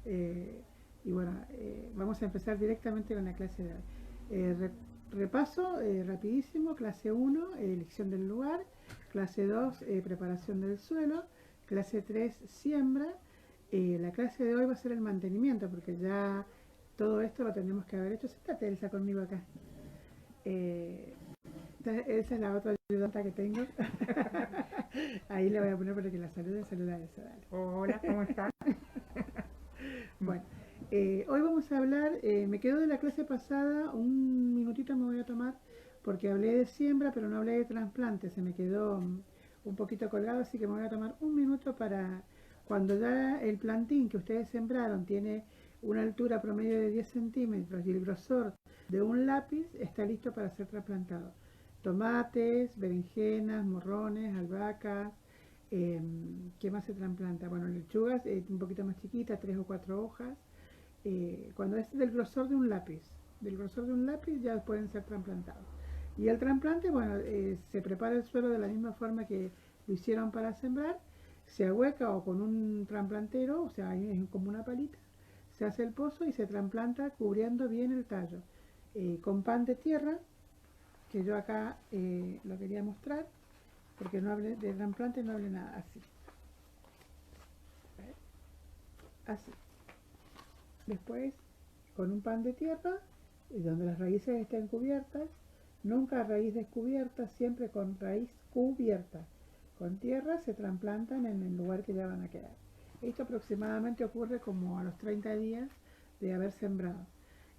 Y bueno, vamos a empezar directamente con la clase de hoy. Repaso rapidísimo: clase 1, elección del lugar; clase 2, preparación del suelo; clase 3, siembra. La clase de hoy va a ser el mantenimiento, porque ya todo esto lo tenemos que haber hecho. Siéntate, Elsa, conmigo acá. Esa es la otra ayudanta que tengo. Ahí le voy a poner para que la salude. Saluda a Elsa, dale. Hola, ¿cómo estás? Bueno, hoy vamos a hablar, me quedó de la clase pasada, un minutito me voy a tomar, porque hablé de siembra, pero no hablé de trasplante, se me quedó un poquito colgado, así que me voy a tomar un minuto para, cuando ya el plantín que ustedes sembraron tiene una altura promedio de 10 centímetros y el grosor de un lápiz, está listo para ser trasplantado. Tomates, berenjenas, morrones, albahacas. ¿Qué más se trasplanta? Bueno, lechugas un poquito más chiquitas, 3 o 4 hojas. Cuando es del grosor de un lápiz ya pueden ser trasplantados. Y el trasplante, bueno, se prepara el suelo de la misma forma que lo hicieron para sembrar, se ahueca o con un trasplantero, o sea, es como una palita, se hace el pozo y se trasplanta cubriendo bien el tallo. Con pan de tierra, que yo acá lo quería mostrar, porque no hable de trasplante, no hable nada, así. Así. Después, con un pan de tierra, donde las raíces estén cubiertas, nunca raíz descubierta, siempre con raíz cubierta. Con tierra se trasplantan en el lugar que ya van a quedar. Esto aproximadamente ocurre como a los 30 días de haber sembrado.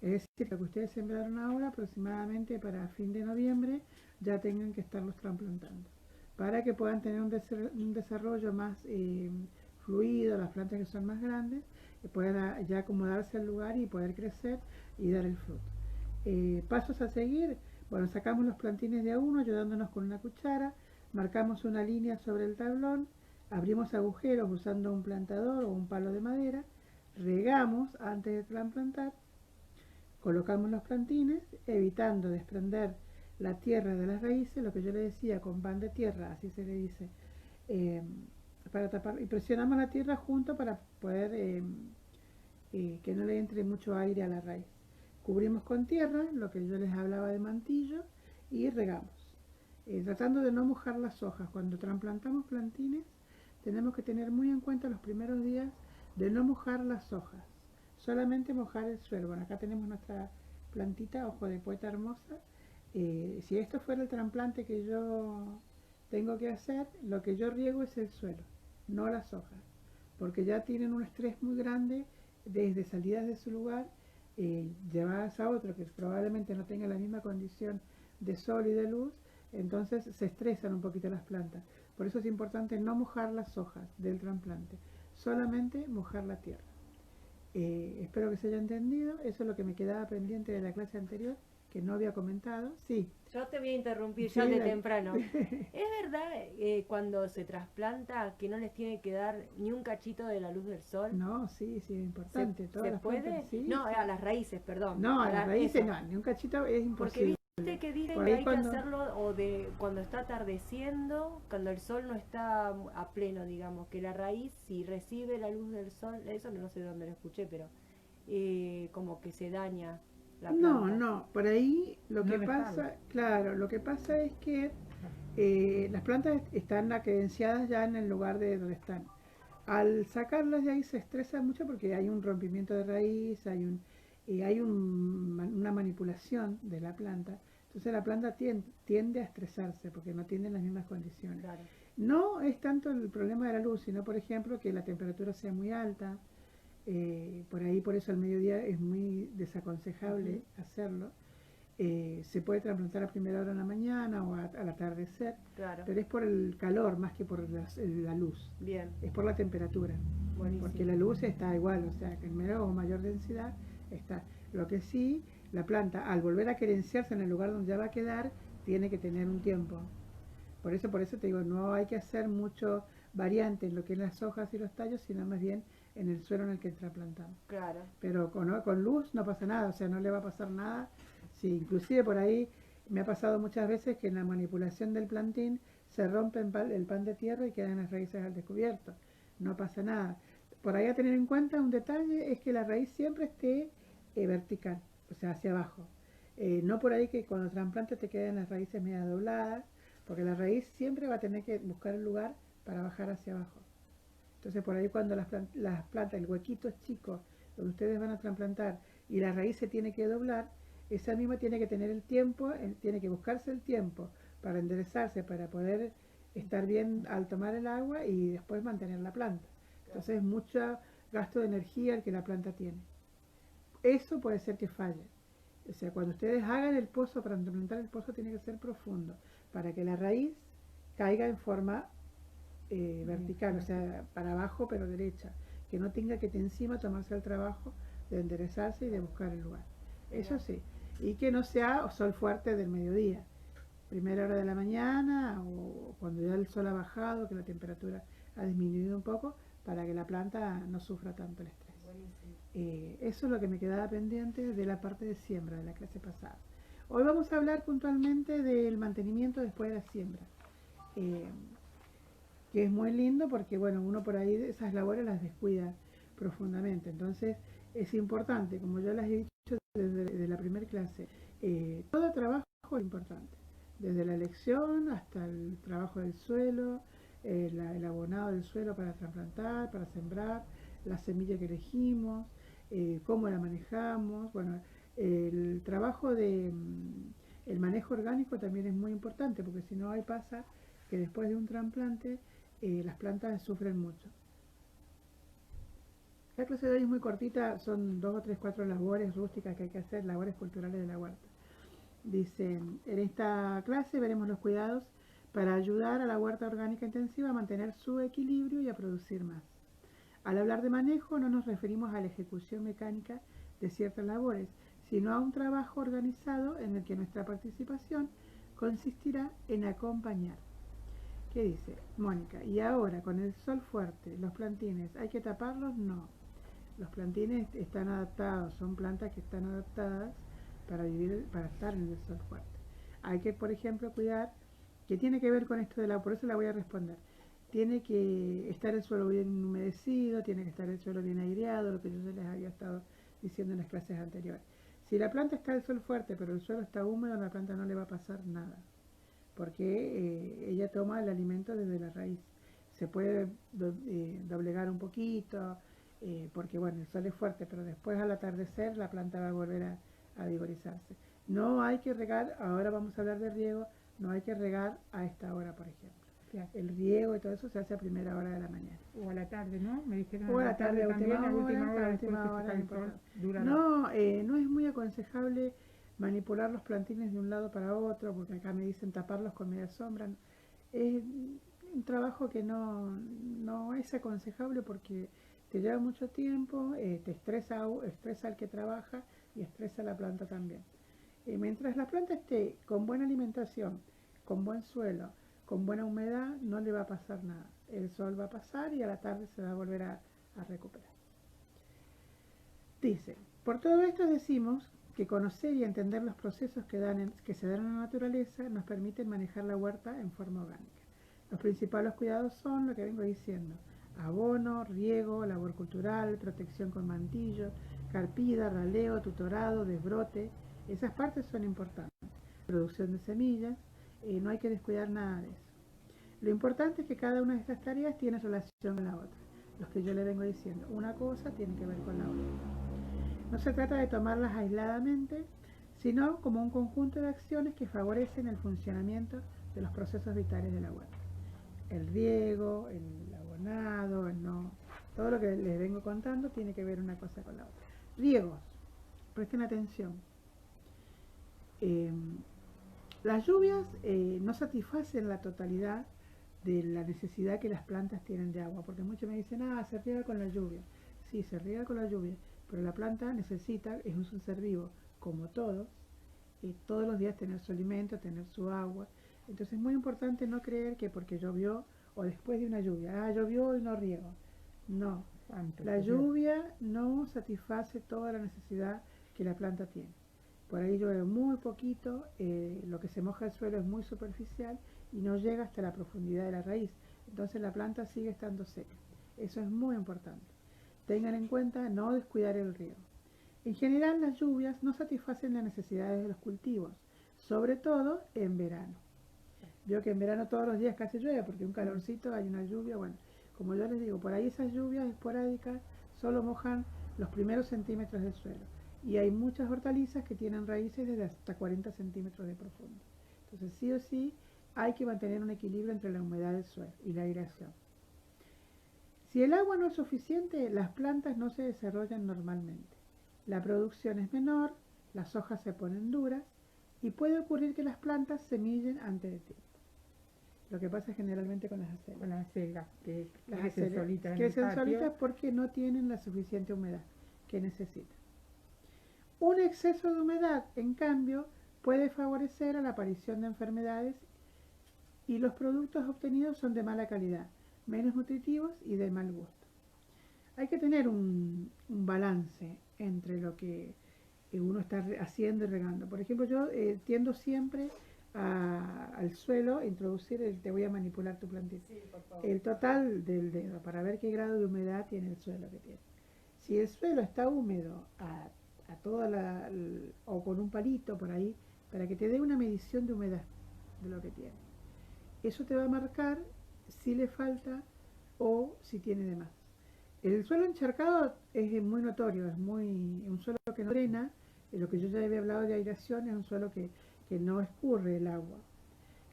Es decir, que ustedes sembraron ahora, aproximadamente para fin de noviembre ya tengan que estarlos trasplantando, para que puedan tener un desarrollo más fluido, las plantas que son más grandes, puedan ya acomodarse al lugar y poder crecer y dar el fruto. Pasos a seguir: bueno, sacamos los plantines de a uno ayudándonos con una cuchara, marcamos una línea sobre el tablón, abrimos agujeros usando un plantador o un palo de madera, regamos antes de trasplantar, colocamos los plantines, evitando desprender la tierra de las raíces, lo que yo le decía, con pan de tierra, así se le dice, eh, para tapar, y presionamos la tierra junto para poder que no le entre mucho aire a la raíz. Cubrimos con tierra, lo que yo les hablaba de mantillo, y regamos, tratando de no mojar las hojas. Cuando trasplantamos plantines, tenemos que tener muy en cuenta los primeros días de no mojar las hojas, solamente mojar el suelo. Bueno, acá tenemos nuestra plantita, ojo de poeta hermosa. Si esto fuera el trasplante que yo tengo que hacer, lo que yo riego es el suelo, no las hojas, porque ya tienen un estrés muy grande desde salidas de su lugar, llevadas a otro que probablemente no tenga la misma condición de sol y de luz, entonces se estresan un poquito las plantas. Por eso es importante no mojar las hojas del trasplante, solamente mojar la tierra. Espero que se haya entendido. Eso es lo que me quedaba pendiente de la clase anterior, que no había comentado. Sí, Yo te voy a interrumpir ya sí, de la... temprano. ¿Es verdad cuando se trasplanta que no les tiene que dar ni un cachito de la luz del sol? No, sí, sí, es ¿Se, importante. Todas se las plantas, puede? sí, No, sí. a las raíces, perdón. No, a las raíces Eso. no, ni un cachito es Porque imposible. viste que Por dicen que ahí hay que cuando... hacerlo o de cuando está atardeciendo, cuando el sol no está a pleno, digamos, que la raíz si recibe la luz del sol, eso no sé dónde lo escuché, pero como que se daña la No, planta. no, por ahí lo No que dejarlo. pasa, claro, lo que pasa es que las plantas están acredenciadas ya en el lugar de donde están. Al sacarlas de ahí se estresan mucho porque hay un rompimiento de raíz, una manipulación de la planta. Entonces la planta tiende a estresarse porque no tiene las mismas condiciones. Claro. No es tanto el problema de la luz, sino por ejemplo que la temperatura sea muy alta. Por ahí, por eso al mediodía es muy desaconsejable hacerlo. Se puede trasplantar a primera hora de la mañana o al atardecer, Claro. pero es por el calor más que por la luz. Bien. Es por la temperatura, porque Buenísimo. la luz está igual, o sea que en menor o mayor densidad está. Lo que sí, la planta al volver a querenciarse en el lugar donde ya va a quedar, tiene que tener un tiempo. Por eso te digo, no hay que hacer mucho variante en lo que es las hojas y los tallos, sino más bien en el suelo en el que trasplantamos. Claro. Pero con luz no pasa nada, o sea, no le va a pasar nada. Sí, inclusive por ahí me ha pasado muchas veces que en la manipulación del plantín se rompe el pan de tierra y quedan las raíces al descubierto. No pasa nada. por ahí a tener en cuenta un detalle es que la raíz siempre esté vertical, o sea, hacia abajo. No por ahí que cuando trasplantes te queden las raíces medio dobladas, porque la raíz siempre va a tener que buscar el lugar para bajar hacia abajo. Entonces por ahí cuando las plantas, el huequito es chico, donde ustedes van a trasplantar y la raíz se tiene que doblar, esa misma tiene que tener el tiempo, tiene que buscarse el tiempo para enderezarse, para poder estar bien al tomar el agua y después mantener la planta. Entonces es mucho gasto de energía el que la planta tiene. Eso puede ser que falle. O sea, cuando ustedes hagan el pozo, para implementar el pozo tiene que ser profundo, para que la raíz caiga en forma vertical, o sea, para abajo pero derecha, que no tenga que encima tomarse el trabajo de enderezarse y de buscar el lugar. Eso sí, y que no sea sol fuerte del mediodía, primera hora de la mañana o cuando ya el sol ha bajado, que la temperatura ha disminuido un poco, para que la planta no sufra tanto el estrés. Eso es lo que me quedaba pendiente de la parte de siembra de la clase pasada. Hoy vamos a hablar puntualmente del mantenimiento después de la siembra, que es muy lindo porque bueno, uno por ahí esas labores las descuida profundamente. Entonces es importante, como yo las he dicho desde la primera clase, todo trabajo es importante, desde la elección hasta el trabajo del suelo, el abonado del suelo para trasplantar, para sembrar, la semilla que elegimos, cómo la manejamos. Bueno, el trabajo de el manejo orgánico también es muy importante, porque si no, ahí pasa que después de un trasplante las plantas sufren mucho. La clase de hoy es muy cortita, son 2 o 3, 4 labores rústicas que hay que hacer, labores culturales de la huerta. Dicen, en esta clase veremos los cuidados para ayudar a la huerta orgánica intensiva a mantener su equilibrio y a producir más. Al hablar de manejo no nos referimos a la ejecución mecánica de ciertas labores, sino a un trabajo organizado en el que nuestra participación consistirá en acompañar. ¿Qué dice Mónica? Y ahora, con el sol fuerte, los plantines, ¿hay que taparlos? No. Los plantines están adaptados, son plantas que están adaptadas para vivir, para estar en el sol fuerte. Hay que, por ejemplo, cuidar, que tiene que ver con esto de la, por eso la voy a responder. Tiene que estar el suelo bien humedecido, tiene que estar el suelo bien aireado, lo que yo les había estado diciendo en las clases anteriores. Si la planta está al sol fuerte, pero el suelo está húmedo, a la planta no le va a pasar nada, porque ella toma el alimento desde la raíz. Se puede doblegar un poquito, porque bueno, el sol es fuerte, pero después al atardecer la planta va a volver a vigorizarse. No hay que regar, ahora vamos a hablar de riego, no hay que regar a esta hora, por ejemplo. Claro. El riego y todo eso se hace a primera hora de la mañana. O a la tarde, ¿no? Me dijeron o a la tarde, a última hora. No, no es muy aconsejable manipular los plantines de un lado para otro, porque acá me dicen taparlos con media sombra. Es un trabajo que no es aconsejable porque te lleva mucho tiempo, te estresa al que trabaja y estresa a la planta también. Mientras la planta esté con buena alimentación, con buen suelo, con buena humedad, no le va a pasar nada. El sol va a pasar y a la tarde se va a volver a recuperar. Dice, por todo esto decimos que conocer y entender los procesos que se dan en la naturaleza nos permiten manejar la huerta en forma orgánica. Los principales cuidados son lo que vengo diciendo: abono, riego, labor cultural, protección con mantillo, carpida, raleo, tutorado, desbrote. Esas partes son importantes. Producción de semillas, no hay que descuidar nada de eso. Lo importante es que cada una de estas tareas tiene relación con la otra. Los que yo le vengo diciendo, una cosa tiene que ver con la otra. No se trata de tomarlas aisladamente, sino como un conjunto de acciones que favorecen el funcionamiento de los procesos vitales de la huerta. El riego, el abonado, todo lo que les vengo contando tiene que ver una cosa con la otra. Riegos, presten atención. Las lluvias no satisfacen la totalidad de la necesidad que las plantas tienen de agua, porque muchos me dicen, se riega con la lluvia. Sí, se riega con la lluvia, pero la planta necesita, es un ser vivo, como todos, todos los días tener su alimento, tener su agua. Entonces es muy importante no creer que porque llovió o después de una lluvia, llovió y no riego. No, la lluvia no satisface toda la necesidad que la planta tiene. Por ahí llueve muy poquito, lo que se moja el suelo es muy superficial y no llega hasta la profundidad de la raíz. Entonces la planta sigue estando seca. Eso es muy importante. Tengan en cuenta no descuidar el riego. En general, las lluvias no satisfacen las necesidades de los cultivos, sobre todo en verano. Veo que en verano todos los días casi llueve, porque un calorcito, hay una lluvia, bueno, como yo les digo, por ahí esas lluvias esporádicas solo mojan los primeros centímetros del suelo. Y hay muchas hortalizas que tienen raíces de hasta 40 centímetros de profundo. Entonces, sí o sí, hay que mantener un equilibrio entre la humedad del suelo y la aireación. Si el agua no es suficiente, las plantas no se desarrollan normalmente. La producción es menor, las hojas se ponen duras y puede ocurrir que las plantas semillen antes de tiempo. Lo que pasa generalmente con las acelgas. Con las acelgas, que Las crecen acelgas solitas en el crecen patio. solitas porque no tienen la suficiente humedad que necesitan. Un exceso de humedad, en cambio, puede favorecer a la aparición de enfermedades y los productos obtenidos son de mala calidad, menos nutritivos y de mal gusto. Hay que tener un balance entre lo que uno está haciendo y regando. Por ejemplo, yo tiendo siempre al suelo introducir te voy a manipular tu plantita. Sí, por favor. El total del dedo para ver qué grado de humedad tiene el suelo que tiene. Si el suelo está húmedo a toda o con un palito por ahí, para que te dé una medición de humedad de lo que tiene. Eso te va a marcar si le falta o si tiene de más. El suelo encharcado es muy notorio, es un suelo que no drena, lo que yo ya había hablado de aireación es un suelo que no escurre el agua,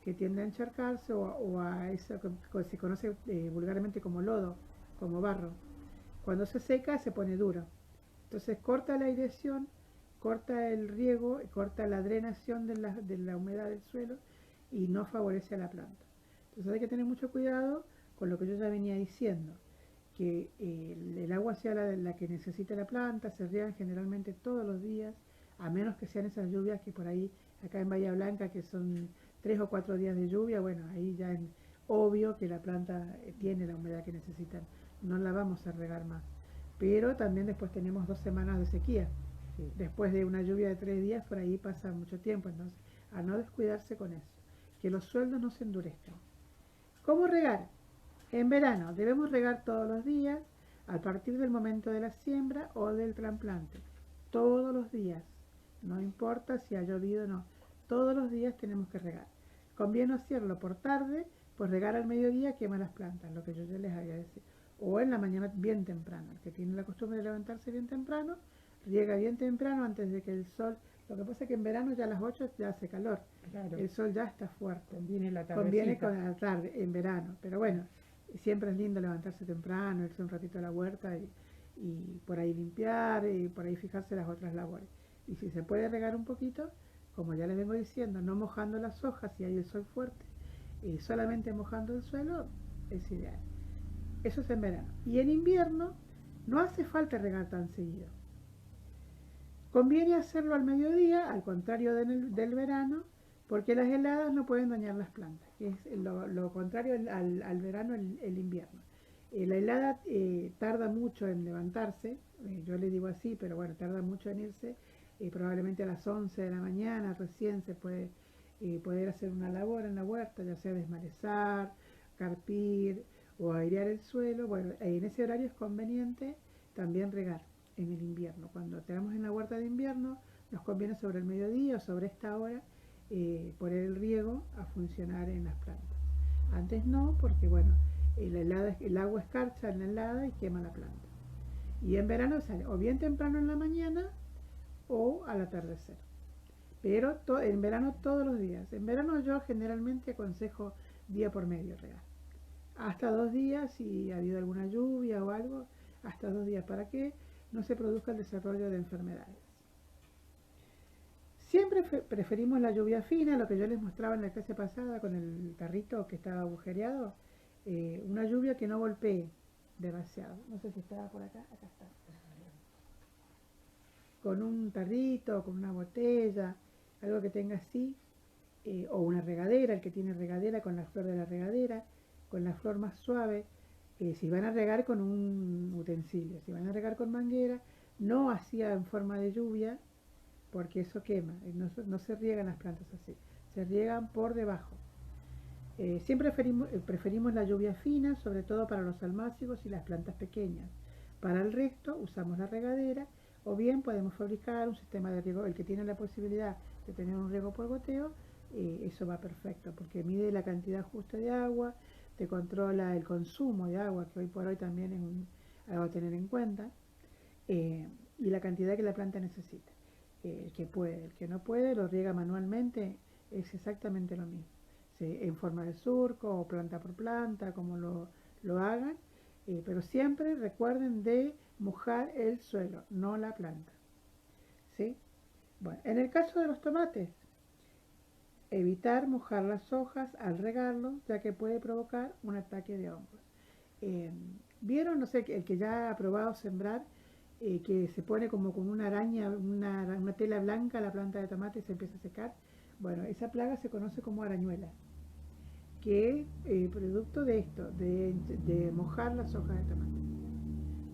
que tiende a encharcarse o a eso que se conoce vulgarmente como lodo, como barro. Cuando se seca se pone duro. Entonces corta la aireación, corta el riego, corta la drenación de la humedad del suelo y no favorece a la planta. Entonces hay que tener mucho cuidado con lo que yo ya venía diciendo, que el agua sea la que necesita la planta, se riegan generalmente todos los días, a menos que sean esas lluvias que por ahí, acá en Bahía Blanca, que son 3 o 4 días de lluvia, bueno, ahí ya es obvio que la planta tiene la humedad que necesita, no la vamos a regar más. Pero también después tenemos 2 semanas de sequía. Sí. Después de una lluvia de 3 días, por ahí pasa mucho tiempo, entonces a no descuidarse con eso, que los suelos no se endurezcan. ¿Cómo regar? En verano debemos regar todos los días a partir del momento de la siembra o del trasplante. Todos los días, no importa si ha llovido o no, todos los días tenemos que regar. Conviene hacerlo por tarde, pues regar al mediodía quema las plantas, lo que yo ya les había dicho. O en la mañana bien temprano, el que tiene la costumbre de levantarse bien temprano, riega bien temprano antes de que el sol... Lo que pasa es que en verano ya a las 8 ya hace calor, Claro. el sol ya está fuerte. Conviene la Conviene tardecita. con la tarde, en verano, pero bueno, siempre es lindo levantarse temprano, irse un ratito a la huerta y por ahí limpiar y por ahí fijarse las otras labores. Y si se puede regar un poquito, como ya les vengo diciendo, no mojando las hojas si hay el sol fuerte, solamente mojando el suelo es ideal. Eso es en verano. Y en invierno no hace falta regar tan seguido. Conviene hacerlo al mediodía, al contrario del verano, porque las heladas no pueden dañar las plantas, que es lo contrario al verano, el invierno. La helada tarda mucho en levantarse, yo le digo así, pero bueno, tarda mucho en irse, probablemente a las 11 de la mañana recién se puede poder hacer una labor en la huerta, ya sea desmalezar, carpir o airear el suelo. Bueno, en ese horario es conveniente también regar en el invierno. Cuando tenemos en la huerta de invierno, nos conviene sobre el mediodía o sobre esta hora poner el riego a funcionar en las plantas. Antes no, porque bueno, el agua escarcha en la helada y quema la planta. Y en verano sale o bien temprano en la mañana o al atardecer. Pero en verano todos los días. En verano yo generalmente aconsejo día por medio regar. Hasta 2 días, si ha habido alguna lluvia o algo, hasta 2 días para que no se produzca el desarrollo de enfermedades. Siempre preferimos la lluvia fina, lo que yo les mostraba en la clase pasada con el tarrito que estaba agujereado, una lluvia que no golpee demasiado. No sé si estaba por acá, acá está. Con un tarrito, con una botella, algo que tenga así, o una regadera, el que tiene regadera con la flor de la regadera, con la flor más suave. Si van a regar con un utensilio, si van a regar con manguera, no hacía en forma de lluvia, porque eso quema, no se riegan las plantas así, se riegan por debajo. Siempre preferimos la lluvia fina, sobre todo para los almácigos y las plantas pequeñas, Para el resto usamos la regadera o bien podemos fabricar un sistema de riego, el que tiene la posibilidad de tener un riego por goteo, eso va perfecto porque mide la cantidad justa de agua, te controla el consumo de agua, que hoy por hoy también es algo a tener en cuenta, y la cantidad que la planta necesita. El que puede, el que no puede lo riega manualmente, es exactamente lo mismo. En forma de surco o planta por planta, como lo hagan, pero siempre recuerden de mojar el suelo, no la planta. ¿Sí? Bueno, en el caso de los tomates, evitar mojar las hojas al regarlos, ya que puede provocar un ataque de hongos. Eh, ¿Vieron? No sé, el que ya ha probado sembrar, que se pone como con una araña, una tela blanca a la planta de tomate y se empieza a secar. Bueno, esa plaga se conoce como arañuela, que es producto de esto, de mojar las hojas de tomate.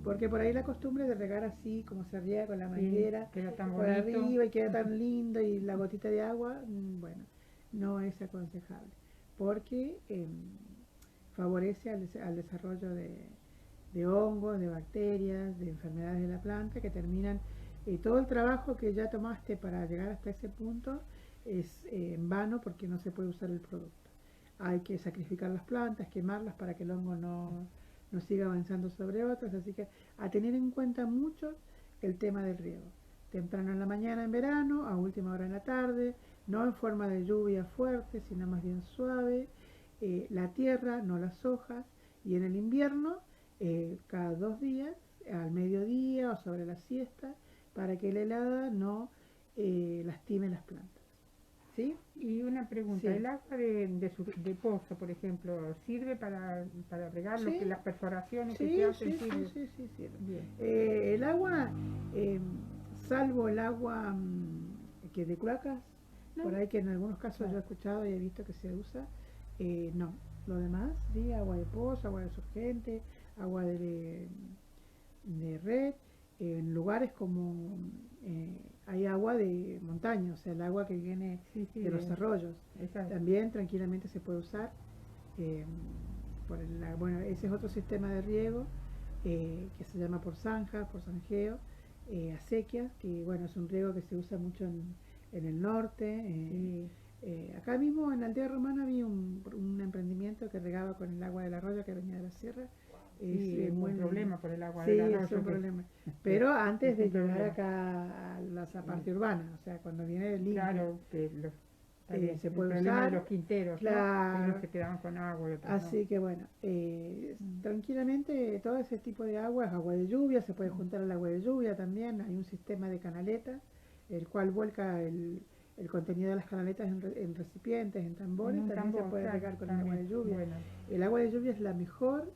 Porque por ahí la costumbre de regar así, como se riega con la manguera, queda tan por bonito. arriba y queda tan lindo y la gotita de agua, bueno, no es aconsejable, porque favorece al desarrollo de hongos, de bacterias, de enfermedades de la planta que terminan, todo el trabajo que ya tomaste para llegar hasta ese punto es en vano porque no se puede usar el producto. Hay que sacrificar las plantas, quemarlas para que el hongo no siga avanzando sobre otras, así que a tener en cuenta mucho el tema del riego. Temprano en la mañana en verano, a última hora en la tarde, no en forma de lluvia fuerte, sino más bien suave, la tierra, no las hojas, y en el invierno, cada 2 días, al mediodía o sobre la siesta, para que la helada no lastime las plantas. ¿Sí? Y una pregunta, Sí. ¿el agua de pozo, por ejemplo, sirve para regar lo Sí. que las perforaciones que Sí, se hacen? sí, sí, ¿Sirve? sí, sí, sí. Bien. El agua, eh, salvo el agua que de cloacas, No, por ahí que en algunos casos claro. yo he escuchado y he visto que se usa, no. Lo demás, sí, agua de pozo, agua de surgente, agua de red, en lugares como hay agua de montaña, o sea, el agua que viene Sí, sí, de los arroyos, exacto. también tranquilamente se puede usar. eh, bueno, ese es otro sistema de riego, que se llama por zanja, por zanjeo, acequias, que bueno, es un riego que se usa mucho en el norte. Sí. Acá mismo en la aldea romana había un emprendimiento que regaba con el agua del arroyo que venía de la sierra. Sí, es un problema por el agua Sí, del es arroyo. un que- problema. Pero antes es de un llegar problema. acá a la parte urbana, o sea, cuando viene limpio, Claro, que está bien. se El puede problema de usar. los quinteros, ¿no? Que Claro. unos se quedaban con agua y otros no. Así que bueno, tranquilamente todo ese tipo de agua es agua de lluvia, se puede juntar al agua de lluvia también, hay un sistema de canaletas, el cual vuelca el contenido de las canaletas en recipientes, en tambores, En un también se tambor, puede claro, regar con el agua de también. lluvia. Bueno, El agua de lluvia es la mejor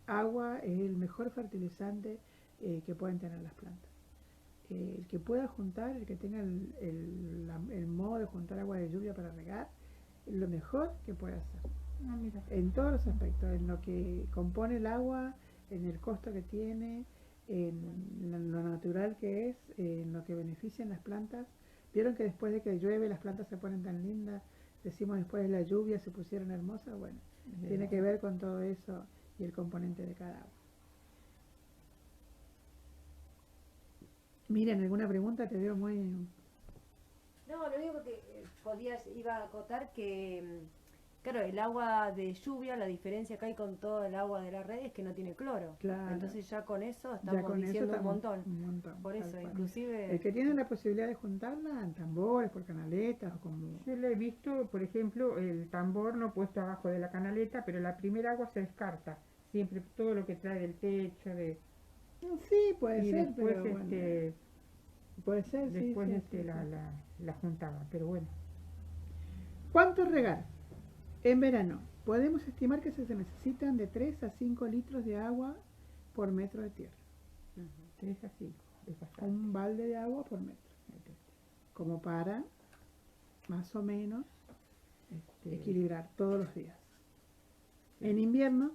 agua, es el mejor fertilizante que pueden tener las plantas. El que pueda juntar, el que tenga el modo de juntar agua de lluvia para regar, es lo mejor que puede hacer mira. en todos los aspectos, en lo que compone el agua, en el costo que tiene, en lo natural que es, en lo que benefician las plantas. Vieron que después de que llueve las plantas se ponen tan lindas, decimos después de la lluvia se pusieron hermosas, bueno, tiene que ver con todo eso y el componente de cada agua. Miren, ¿alguna pregunta? Te veo muy... No, lo único que iba a acotar que, claro, el agua de lluvia, la diferencia que hay con todo el agua de la red es que no tiene cloro. Claro. Entonces ya con eso Ya estamos con eso diciendo estamos un montón. un montón, Por tal eso, cual. inclusive... El que tiene la posibilidad de juntarla en tambores, por canaletas o como... Yo le he visto, por ejemplo, el tambor no puesto abajo de la canaleta, pero la primera agua se descarta. Siempre todo lo que trae del techo, Sí, puede y ser, después, pero bueno, puede ser, sí, después sí, sí, sí. la juntaba. Pero bueno, ¿Cuánto regar? En verano, podemos estimar que se necesitan de 3 a 5 litros de agua por metro de tierra. 3 a 5, es bastante. Un balde de agua por metro. Como para, más o menos, equilibrar todos los días. En invierno,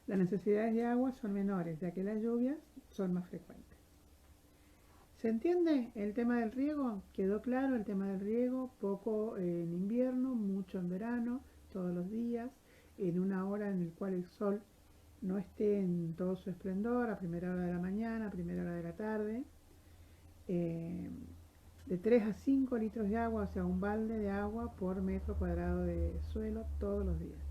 las necesidades de agua son menores, ya que las lluvias son más frecuentes. ¿Se entiende el tema del riego? ¿Quedó claro el tema del riego? Poco en invierno, mucho en verano, todos los días, en una hora en la cual el sol no esté en todo su esplendor a primera hora de la mañana, a primera hora de la tarde. De 3 a 5 litros de agua, o sea, un balde de agua por metro cuadrado de suelo todos los días.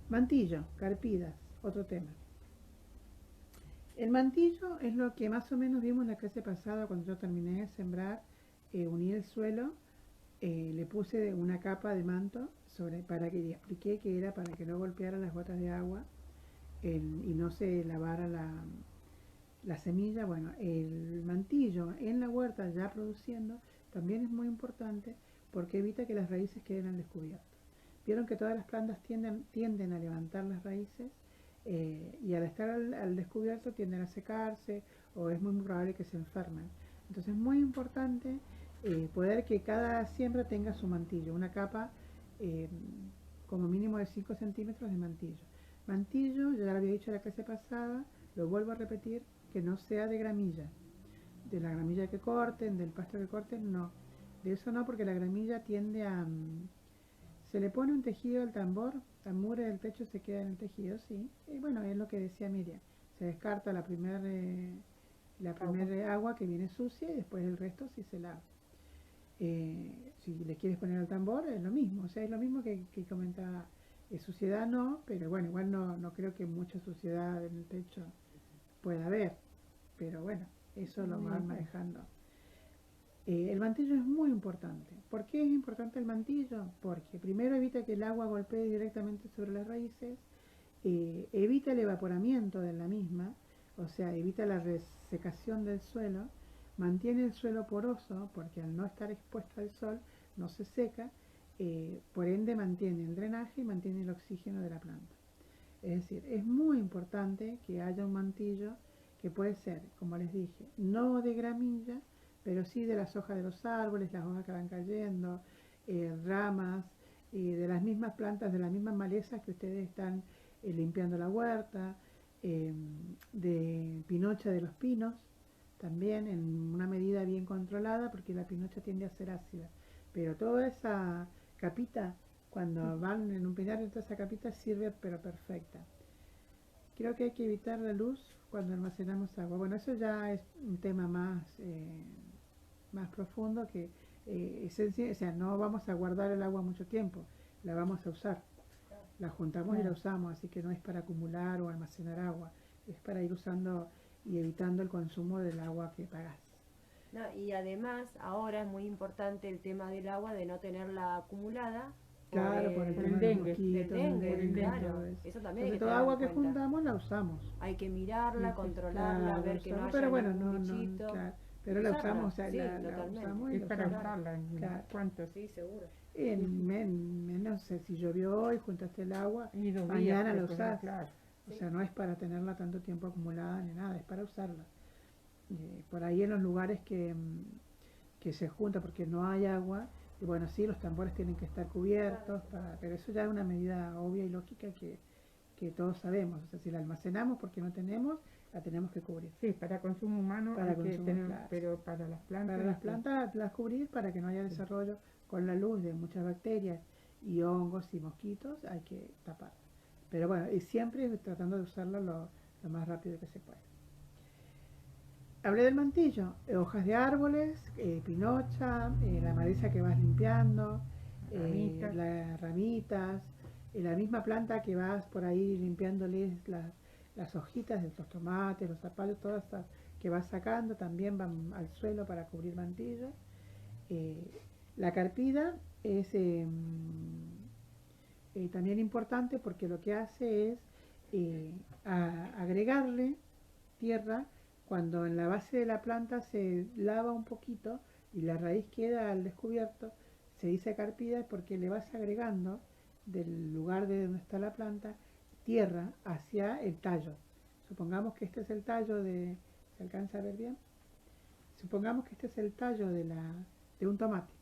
Mantillo, carpidas, otro tema. El mantillo es lo que más o menos vimos en la clase pasada cuando yo terminé de sembrar, uní el suelo, le puse una capa de manto para que le expliqué que era para que no golpeara las gotas de agua y no se lavara la semilla. Bueno, el mantillo en la huerta ya produciendo también es muy importante porque evita que las raíces queden al descubierto. Vieron que todas las plantas tienden a levantar las raíces y al estar al descubierto tienden a secarse o es muy probable que se enfermen. Entonces es muy importante poder que cada siembra tenga su mantillo, una capa como mínimo de 5 centímetros de mantillo. Mantillo, ya lo había dicho en la clase pasada, lo vuelvo a repetir, que no sea de gramilla. De la gramilla que corten, del pasto que corten, no. De eso no, porque la gramilla tiende a... se le pone un tejido al tambor, la mugre del techo se queda en el tejido, sí. Y bueno, es lo que decía Miriam. Se descarta la primera agua que viene sucia y después el resto sí se lava. Si le quieres poner al tambor es lo mismo, o sea, es lo mismo que comentaba. Suciedad no, pero bueno, igual no creo que mucha suciedad en el techo pueda haber, pero bueno, eso lo van manejando. El mantillo es muy importante. ¿Por qué es importante el mantillo? Porque primero evita que el agua golpee directamente sobre las raíces, evita el evaporamiento de la misma, o sea, evita la resecación del suelo, mantiene el suelo poroso, porque al no estar expuesto al sol no se seca, por ende mantiene el drenaje y mantiene el oxígeno de la planta. Es decir, es muy importante que haya un mantillo que puede ser, como les dije, no de gramilla, pero sí de las hojas de los árboles, las hojas que van cayendo, ramas, de las mismas plantas, de las mismas malezas que ustedes están limpiando la huerta, de pinocha de los pinos, también en una medida bien controlada, porque la pinocha tiende a ser ácida. Pero toda esa capita, cuando van en un pinar, toda esa capita sirve pero perfecta. Creo que hay que evitar la luz cuando almacenamos agua. Bueno, eso ya es un tema más profundo que o sea, no vamos a guardar el agua mucho tiempo, la vamos a usar. La juntamos y la usamos, así que no es para acumular o almacenar agua, es para ir usando y evitando el consumo del agua que pagás. No, y además ahora es muy importante el tema del agua, de no tenerla acumulada. Claro, por el tema de los mosquitos, del dengue, claro. todo Eso también hay Entonces, que toda tener agua en que cuenta. juntamos la usamos. Hay que mirarla, controlarla, claro, ver que no haya pero bueno, ningún bichito. claro, pero la Usarla, usamos, o sea, sí, la totalmente. usamos y Es la para usamos. usarla. Claro. ¿Cuánto? Sí, seguro. No sé, si llovió hoy, juntaste el agua, Y 2 días mañana la después, usás. claro. O sea, no es para tenerla tanto tiempo acumulada ni nada, es para usarla. Por ahí en los lugares que se junta porque no hay agua, y bueno, sí, los tambores tienen que estar cubiertos, pero eso ya es una medida obvia y lógica que todos sabemos. O sea, si la almacenamos porque no tenemos, la tenemos que cubrir. Sí, para consumo humano Para hay que consumo, tener, claro. pero para las plantas... Para las plantas las cubrir para que no haya desarrollo con la luz de muchas bacterias y hongos y mosquitos, hay que tapar. Pero bueno, y siempre tratando de usarlo lo más rápido que se pueda. Hablé del mantillo, hojas de árboles, pinocha, la maleza que vas limpiando, las ramitas, la misma planta que vas por ahí limpiándoles las hojitas de los tomates, los zapallos, todas estas que vas sacando también van al suelo para cubrir mantillo. La carpida es también importante porque lo que hace es agregarle tierra cuando en la base de la planta se lava un poquito y la raíz queda al descubierto. Se dice carpida porque le vas agregando del lugar de donde está la planta tierra hacia el tallo. Supongamos que este es el tallo de... ¿Se alcanza a ver bien? Supongamos que este es el tallo de un tomate.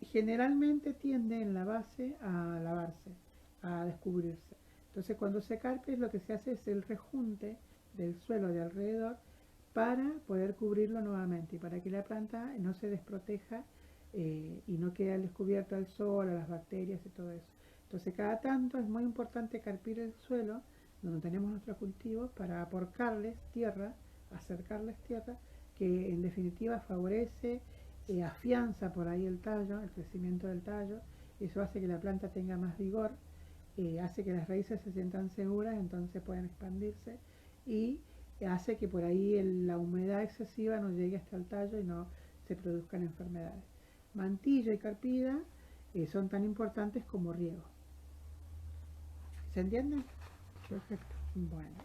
Generalmente tiende en la base a lavarse, a descubrirse. Entonces cuando se carpe lo que se hace es el rejunte del suelo de alrededor para poder cubrirlo nuevamente y para que la planta no se desproteja y no quede al descubierto al sol, a las bacterias y todo eso. Entonces cada tanto es muy importante carpir el suelo donde tenemos nuestros cultivos para aporcarles tierra, acercarles tierra, que en definitiva favorece, afianza por ahí el tallo, el crecimiento del tallo. Eso hace que la planta tenga más vigor, hace que las raíces se sientan seguras, entonces pueden expandirse y hace que por ahí la humedad excesiva no llegue hasta el tallo y no se produzcan enfermedades. Mantilla y carpida son tan importantes como riego. ¿Se entiende? Perfecto. Bueno,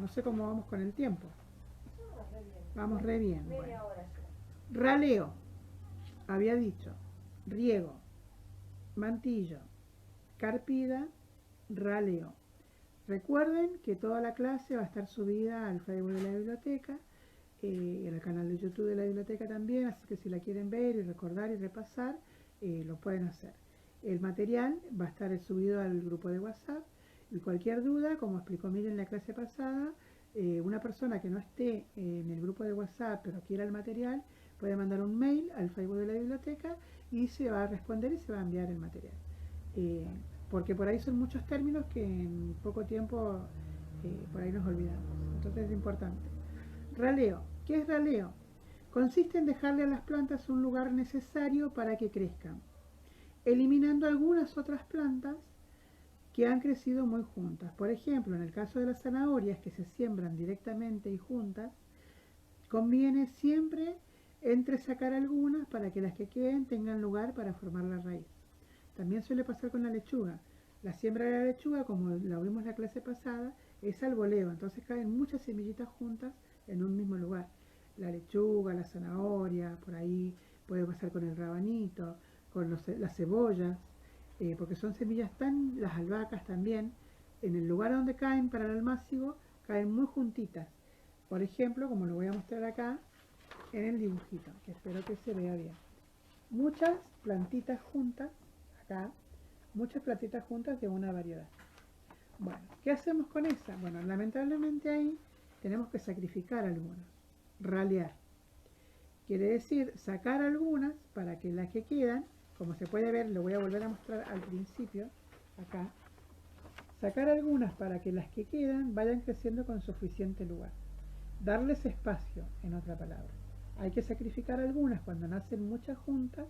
no sé cómo vamos con el tiempo. Vamos re bien. Media Bueno. hora ya. Raleo, había dicho, riego, mantillo, carpida, raleo. Recuerden que toda la clase va a estar subida al Facebook de la biblioteca, en el canal de YouTube de la biblioteca también, así que si la quieren ver y recordar y repasar, lo pueden hacer. El material va a estar subido al grupo de WhatsApp y cualquier duda, como explicó Miriam en la clase pasada, una persona que no esté en el grupo de WhatsApp pero quiera el material, puede mandar un mail al Facebook de la biblioteca y se va a responder y se va a enviar el material. Porque por ahí son muchos términos que en poco tiempo por ahí nos olvidamos. Entonces es importante. Raleo. ¿Qué es raleo? Consiste en dejarle a las plantas un lugar necesario para que crezcan, eliminando algunas otras plantas que han crecido muy juntas. Por ejemplo, en el caso de las zanahorias que se siembran directamente y juntas, conviene siempre entresacar algunas para que las que queden tengan lugar para formar la raíz. También suele pasar con la lechuga. La siembra de la lechuga, como la vimos en la clase pasada, es al voleo, entonces caen muchas semillitas juntas en un mismo lugar. La lechuga, la zanahoria, por ahí puede pasar con el rabanito, con las cebollas, porque son semillas las albahacas también, en el lugar donde caen para el almácigo, caen muy juntitas. Por ejemplo, como lo voy a mostrar acá en el dibujito, que espero que se vea bien. Muchas plantitas juntas, acá, muchas plantitas juntas de una variedad. Bueno, ¿qué hacemos con esa? Bueno, lamentablemente ahí tenemos que sacrificar algunas, ralear. Quiere decir sacar algunas para que las que quedan, como se puede ver, lo voy a volver a mostrar al principio, acá, sacar algunas para que las que quedan vayan creciendo con suficiente lugar. Darles espacio, en otra palabra. Hay que sacrificar algunas cuando nacen muchas juntas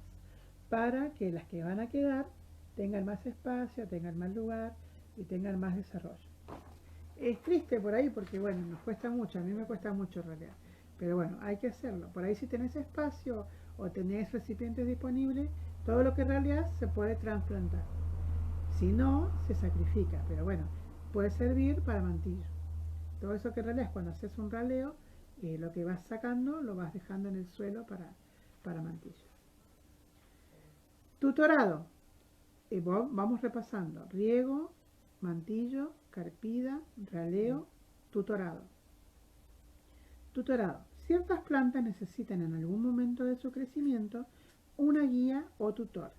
para que las que van a quedar tengan más espacio, tengan más lugar y tengan más desarrollo. Es triste por ahí porque, bueno, nos cuesta mucho, a mí me cuesta mucho ralear. Pero bueno, hay que hacerlo. Por ahí si tenés espacio o tenés recipientes disponibles, todo lo que raleás se puede trasplantar. Si no, se sacrifica. Pero bueno, puede servir para mantillo. Todo eso que raleas cuando haces un raleo, lo que vas sacando lo vas dejando en el suelo para mantillo. Tutorado. Vamos repasando. Riego, mantillo, carpida, raleo, tutorado. Tutorado. Ciertas plantas necesitan en algún momento de su crecimiento una guía o tutor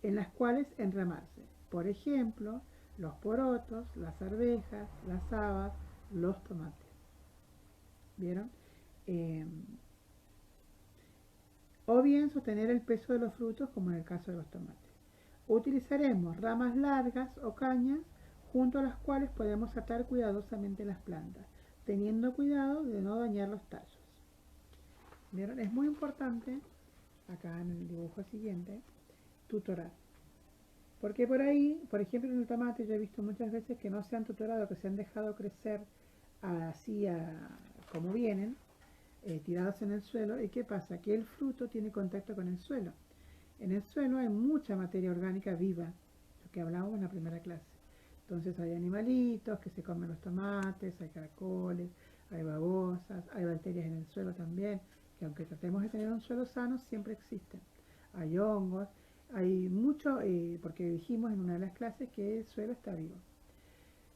en las cuales enramarse. Por ejemplo, los porotos, las arvejas, las habas, los tomates. ¿Vieron? O bien sostener el peso de los frutos, como en el caso de los tomates. Utilizaremos ramas largas o cañas junto a las cuales podemos atar cuidadosamente las plantas, teniendo cuidado de no dañar los tallos. ¿Vieron? Es muy importante, acá en el dibujo siguiente, tutorar. Porque por ahí, por ejemplo en el tomate, yo he visto muchas veces que no se han tutorado, que se han dejado crecer así como vienen, tirados en el suelo. ¿Y qué pasa? Que el fruto tiene contacto con el suelo. En el suelo hay mucha materia orgánica viva, lo que hablábamos en la primera clase. Entonces hay animalitos que se comen los tomates, hay caracoles, hay babosas, hay bacterias en el suelo también, que aunque tratemos de tener un suelo sano, siempre existen. Hay hongos, hay mucho, porque dijimos en una de las clases que el suelo está vivo.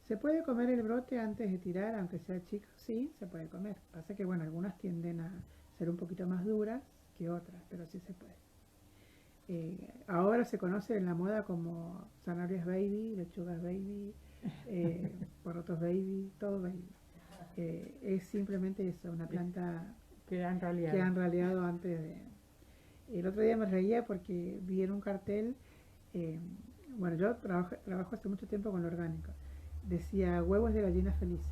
¿Se puede comer el brote antes de tirar, aunque sea chico? Sí, se puede comer. Pasa que, bueno, algunas tienden a ser un poquito más duras que otras, pero sí se puede. Ahora se conoce en la moda como zanahorias baby, lechugas baby, porotos baby, todo baby. Es simplemente eso, una planta que han raleado. que han raleado antes de... El otro día me reía porque vi en un cartel bueno, yo trabajo hace mucho tiempo con lo orgánico. Decía huevos de gallinas felices.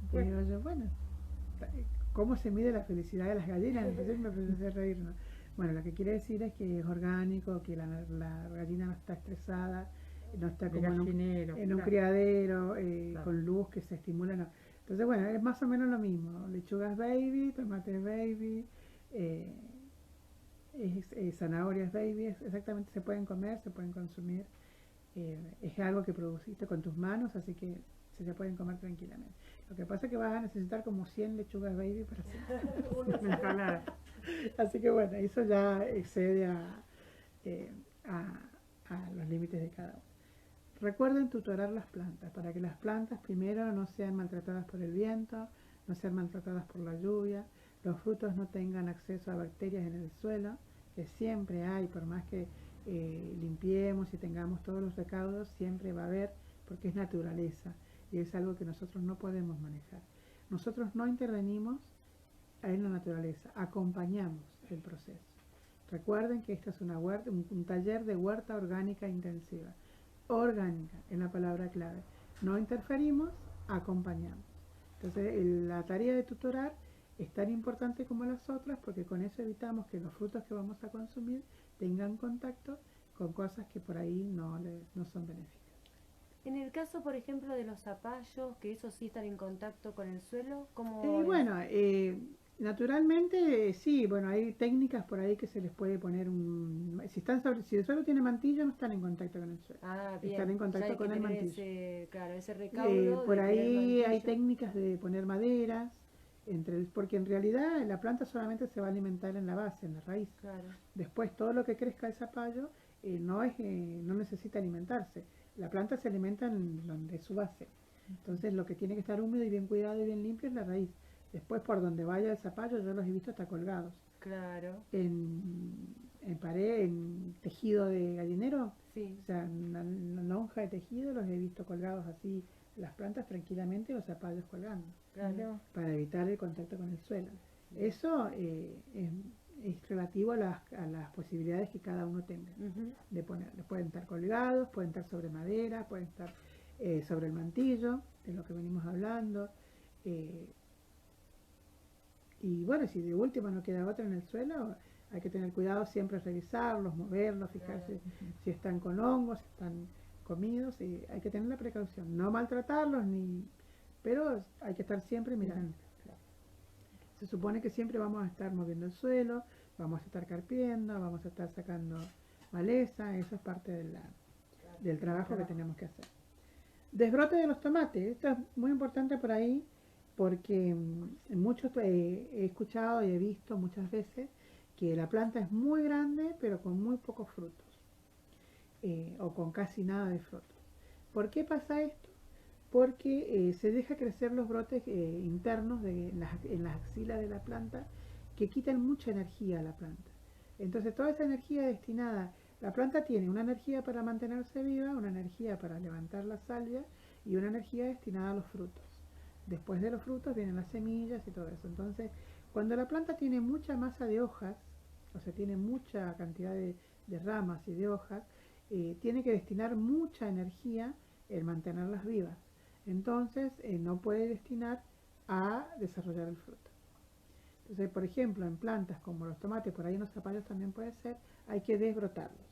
Y Bueno, digo yo, bueno, ¿cómo se mide la felicidad de las gallinas? Entonces me empecé a reír, ¿no? Bueno, lo que quiere decir es que es orgánico, que la gallina no está estresada, no está de como gallinero, en un claro, criadero claro. con luz que se estimula. No. Entonces, bueno, es más o menos lo mismo. Lechugas baby, tomates baby, eh, zanahorias baby, exactamente se pueden comer, se pueden consumir. Es algo que produciste con tus manos, así que se pueden comer tranquilamente. Lo que pasa es que vas a necesitar como 100 lechugas baby para hacer. Una ensalada. Así que bueno, eso ya excede eh, a los límites de cada uno. Recuerden tutorar las plantas para que las plantas primero no sean maltratadas por el viento, no sean maltratadas por la lluvia, los frutos no tengan acceso a bacterias en el suelo, que siempre hay, por más que limpiemos y tengamos todos los recaudos, siempre va a haber, porque es naturaleza y es algo que nosotros no podemos manejar. Nosotros no intervenimos en la naturaleza, acompañamos el proceso. Recuerden que esta es una huerta, un taller de huerta orgánica intensiva. Orgánica es la palabra clave. No interferimos, acompañamos. Entonces, la tarea de tutorar es tan importante como las otras porque con eso evitamos que los frutos que vamos a consumir tengan contacto con cosas que por ahí no son benéficas. En el caso, por ejemplo, de los zapallos, que esos sí están en contacto con el suelo, ¿cómo es? Bueno, naturalmente sí, bueno, hay técnicas por ahí que se les puede poner si el suelo tiene mantillo no están en contacto con el suelo, Ah, están bien, en ya contacto hay que con el tener mantillo. ese, claro, ese recaudo Por de tener ahí hay mantillo. técnicas de poner maderas, porque en realidad la planta solamente se va a alimentar en la base, en la raíz. Claro, Después todo lo que crezca de zapallo no necesita alimentarse. La planta se alimenta en donde su base. Entonces lo que tiene que estar húmedo y bien cuidado y bien limpio es la raíz. Después por donde vaya el zapallo yo los he visto hasta colgados. claro, En pared, en tejido de gallinero, sí, o sea, en una lonja de tejido los he visto colgados así las plantas tranquilamente, los zapallos colgando, claro. Mirá, para evitar el contacto con el suelo. Bien. Eso es relativo a las posibilidades que cada uno tenga Ujú. de ponerlos. Pueden estar colgados, pueden estar sobre madera, pueden estar sobre el mantillo, de lo que venimos hablando. eh, y bueno, si de última no queda otra en el suelo, hay que tener cuidado siempre revisarlos, moverlos, fijarse si están con hongos, si están comidos, y hay que tener la precaución, no maltratarlos, pero hay que estar siempre mirando. Se supone que siempre vamos a estar moviendo el suelo, vamos a estar carpiendo, vamos a estar sacando maleza, eso es parte del trabajo que tenemos que hacer. Desbrote de los tomates, esto es muy importante por ahí porque muchos he escuchado y he visto muchas veces que la planta es muy grande pero con muy pocos frutos o con casi nada de frutos. ¿Por qué pasa esto? Porque se deja crecer los brotes internos en las axilas de la planta que quitan mucha energía a la planta. Entonces toda esa energía destinada, la planta tiene una energía para mantenerse viva, una energía para levantar la salvia y una energía destinada a los frutos. Después de los frutos vienen las semillas y todo eso. Entonces, cuando la planta tiene mucha masa de hojas, o sea, tiene mucha cantidad de ramas y de hojas, tiene que destinar mucha energía en mantenerlas vivas. Entonces, no puede destinar a desarrollar el fruto. Entonces, por ejemplo, en plantas como los tomates, por ahí en los zapallos también puede ser, hay que desbrotarlos.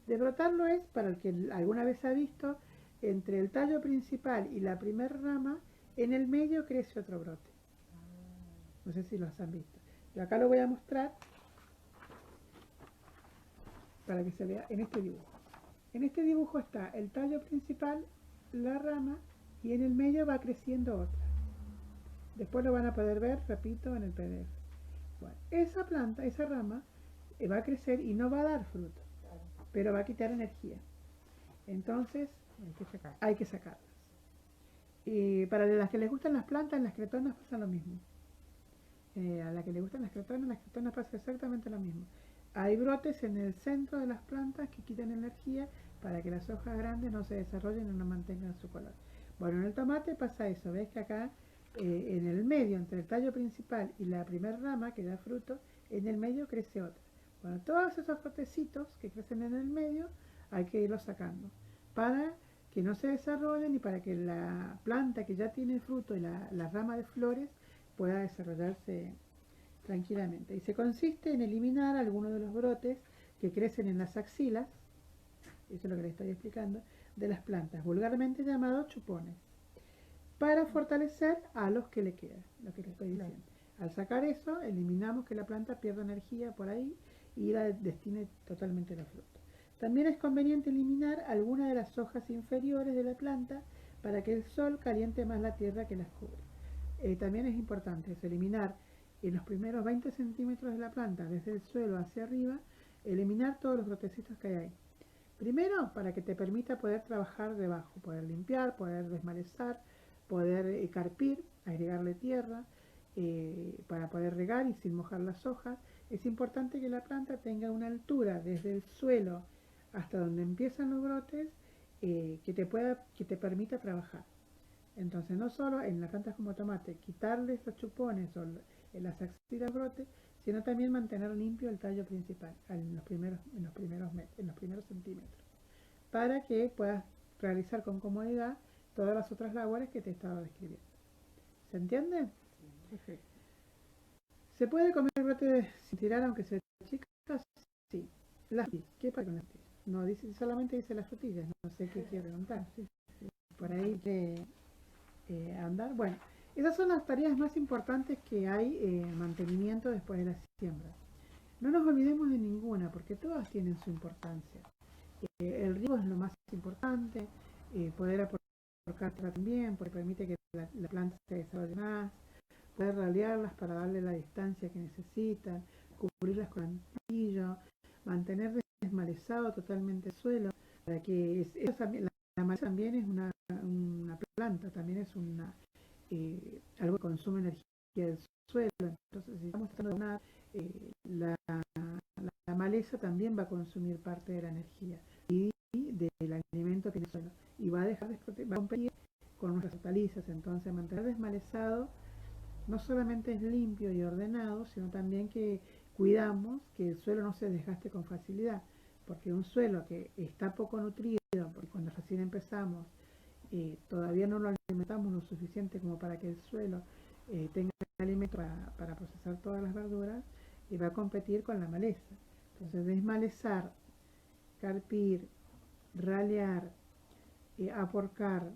Desbrotarlo es, para el que alguna vez ha visto, entre el tallo principal y la primer rama, en el medio crece otro brote. No sé si los han visto. Yo acá lo voy a mostrar para que se vea en este dibujo. En este dibujo está el tallo principal, la rama, y en el medio va creciendo otra. Después lo van a poder ver, repito, en el PDF. Bueno, esa planta, esa rama, va a crecer y no va a dar fruto, pero va a quitar energía. Entonces, hay que sacarlas. Y para las que les gustan las plantas, en las cretonas pasa lo mismo. A la que le gustan las cretonas pasa exactamente lo mismo. Hay brotes en el centro de las plantas que quitan energía para que las hojas grandes no se desarrollen y no mantengan su color. Bueno, en el tomate pasa eso. Ves que acá en el medio, entre el tallo principal y la primera rama que da fruto, en el medio crece otra. Bueno, todos esos brotecitos que crecen en el medio hay que irlos sacando para que no se desarrollen y para que la planta que ya tiene fruto y la rama de flores pueda desarrollarse tranquilamente. Y se consiste en eliminar algunos de los brotes que crecen en las axilas, eso es lo que les estoy explicando, de las plantas, vulgarmente llamados chupones, para fortalecer a los que le quedan, lo que les estoy diciendo. Al sacar eso, eliminamos que la planta pierda energía por ahí y la destine totalmente a la fruta. También es conveniente eliminar algunas de las hojas inferiores de la planta para que el sol caliente más la tierra que las cubre. También es importante eliminar en los primeros 20 centímetros de la planta, desde el suelo hacia arriba, eliminar todos los brotecitos que hay ahí. Primero, para que te permita poder trabajar debajo, poder limpiar, poder desmalezar, poder carpir, agregarle tierra, para poder regar y sin mojar las hojas. Es importante que la planta tenga una altura desde el suelo hasta donde empiezan los brotes, que te permita trabajar. Entonces, no solo en las plantas como tomate, quitarle esos chupones o en las axilas brotes, sino también mantener limpio el tallo principal en los primeros centímetros, para que puedas realizar con comodidad todas las otras labores que te estaba describiendo. ¿Se entiende? Perfecto. ¿Se puede comer brote sin tirar aunque sea chica? Sí. ¿Qué pasa con las frutillas? No, dice, solamente dice las frutillas, no sé qué quiere preguntar. Por ahí que andar. Bueno, esas son las tareas más importantes que hay en mantenimiento después de la siembra. No nos olvidemos de ninguna, porque todas tienen su importancia. El riego es lo más importante, poder aportar también, porque permite que la planta se desarrolle más, poder ralearlas para darle la distancia que necesitan, cubrirlas con antillo, mantener desmalezado totalmente el suelo, para que la maleza también es una planta, también es algo que consume energía del suelo. Entonces, si estamos tratando de donar, la maleza también va a consumir parte de la energía y del alimento que tiene el suelo, y va a competir con nuestras hortalizas. Entonces, mantener desmalezado no solamente es limpio y ordenado, sino también que cuidamos que el suelo no se desgaste con facilidad, porque un suelo que está poco nutrido, porque cuando recién empezamos todavía no lo alimentamos lo suficiente como para que el suelo tenga alimento para procesar todas las verduras, y va a competir con la maleza. Entonces, desmalezar, carpir, ralear, aporcar,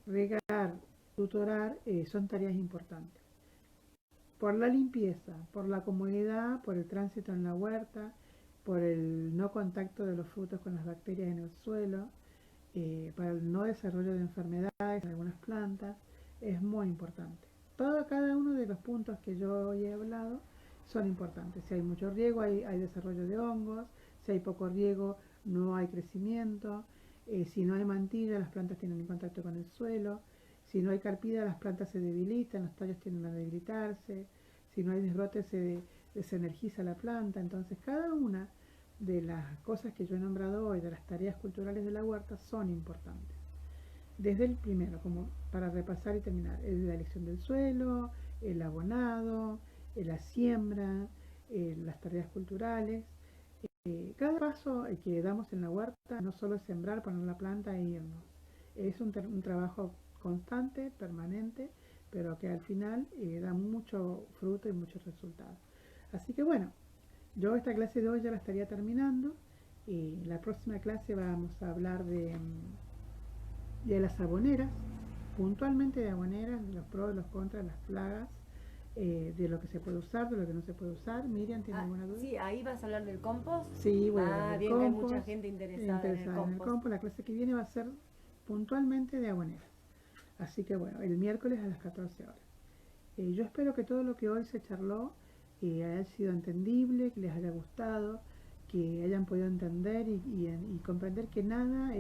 regar, tutorar, son tareas importantes. Por la limpieza, por la comodidad, por el tránsito en la huerta, por el no contacto de los frutos con las bacterias en el suelo, para el no desarrollo de enfermedades en algunas plantas, es muy importante. Cada uno de los puntos que yo hoy he hablado son importantes. Si hay mucho riego, hay desarrollo de hongos; si hay poco riego, no hay crecimiento; si no hay mantilla, las plantas tienen contacto con el suelo; si no hay carpida, las plantas se debilitan, los tallos tienden a debilitarse; si no hay desbrote, se desenergiza la planta. Entonces, cada una de las cosas que yo he nombrado hoy, de las tareas culturales de la huerta, son importantes. Desde el primero, como para repasar y terminar, la elección del suelo, el abonado, la siembra, las tareas culturales. Cada paso que damos en la huerta no solo es sembrar, poner la planta e irnos. Es un trabajo constante, permanente, pero que al final da mucho fruto y muchos resultados. Así que bueno, yo esta clase de hoy ya la estaría terminando, y la próxima clase vamos a hablar de las aboneras, puntualmente de aboneras, de los pros, de los contras, de las plagas, de lo que se puede usar, de lo que no se puede usar. Miriam, ¿tiene alguna duda? Sí, ahí vas a hablar del compost. Sí, voy a hablar del bien, compost. que hay mucha gente interesada en el compost. La clase que viene va a ser puntualmente de aboneras. Así que bueno, el miércoles a las 14 horas. Yo espero que todo lo que hoy se charló haya sido entendible, que les haya gustado, que hayan podido entender y comprender que nada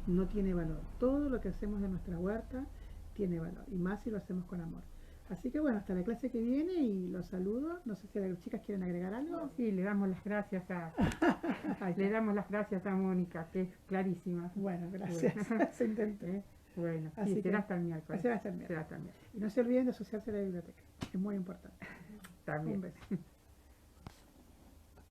no tiene valor. Todo lo que hacemos en nuestra huerta tiene valor, y más si lo hacemos con amor. Así que bueno, hasta la clase que viene, y los saludo. No sé si las chicas quieren agregar algo. Sí, le damos las gracias a Mónica, que es clarísima. Bueno, gracias. Se intentó. Bueno, así sí, que será hasta el miércoles. Será hasta el miércoles. Y no se olviden de asociarse a la biblioteca, es muy importante. También. Un beso.